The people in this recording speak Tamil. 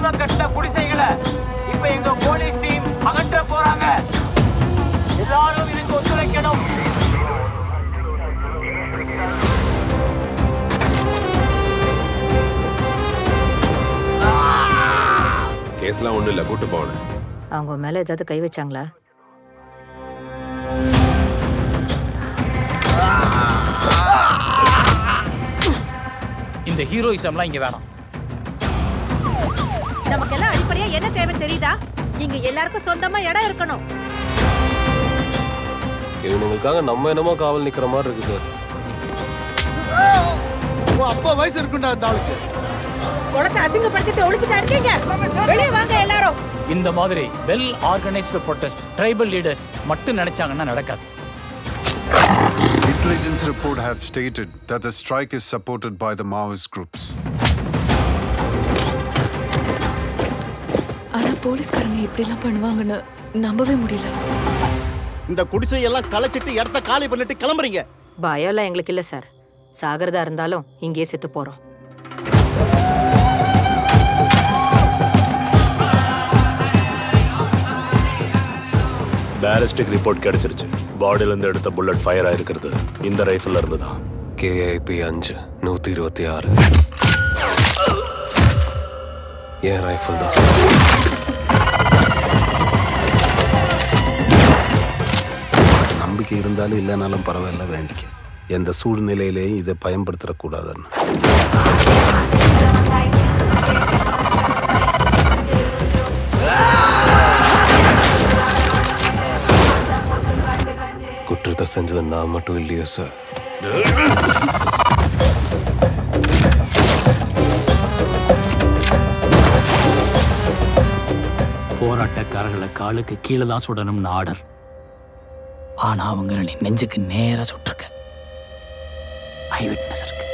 தெரியாம கட்டின குடிசைகளை இப்ப எங்க போலீஸ் டீம் அகற்ற போறாங்க. எல்லாரும் இதுக்கு ஒத்துழைக்கணும். கேஸ்லாம் ஒண்ணு இல்ல, கூட்டு போனேன். அவங்க மேல ஏதாவது கை வச்சாங்களா? இந்த ஹீரோயிசம்லாம் இங்க வேணாம். நமக்கெல்லாம் அடிப்படையா என்ன தேவை தெரியுதா? இங்க எல்லாருக்கும் சொந்தமா இடம் இருக்கணும். இவனுங்களுக்காக நம்ம என்னமோ காவல் நிக்கிற மாதிரி இருக்கு சார். அப்பா வயசு இருக்குண்டா அந்த ஆளுக்கு. குளத்தை அசிங்கப்படுத்திட்டு ஒளிச்சிட்டா இருக்கீங்க. வெளியே வாங்க எல்லாரும். இந்த மாதிரி well organised protest tribal leaders மட்டும் நினைச்சாங்கன்னா நடக்காது. Intelligence report have stated that the strike is supported by the Maoist groups. ஆனா போலீஸ்காரங்க இப்படிலாம் பண்ணுவாங்கன்னு நம்பவே முடியல. இந்த குடிசையெல்லாம் களைச்சிட்டு இடத்த காலி பண்ணிட்டு கிளம்புறீங்க. பயம்லாம் எங்களுக்கு இல்ல சார். சாகிறதா இருந்தாலும் இங்கேயே செத்து போறோம். பேலிஸ்டிக் ரிப்போர்ட் கிடைச்சிருச்சு. பாடியில இருந்து எடுத்த புல்லட் ஃபயர் ஆயிருக்கிறது இந்த ரைஃபிள்ல இருந்து தான். KIP 5 126 என் ரைஃபிள் தான். நம்பிக்கை இருந்தாலும் இல்லைனாலும் பரவாயில்ல, வேண்டிக்க. எந்த சூழ்நிலையிலேயும் இதை பயன்படுத்தக்கூடாதுன்னு. குற்றத்தை செஞ்சது நான் மட்டும் இல்லையா சார்? போராட்டக்காரர்களை காலுக்கு கீழே தான் சுடணும்னு ஆர்டர். ஆனா அவங்க நெஞ்சுக்கு நேரா சுட்டிருக்க ஐ விட்னஸ் இருக்கு.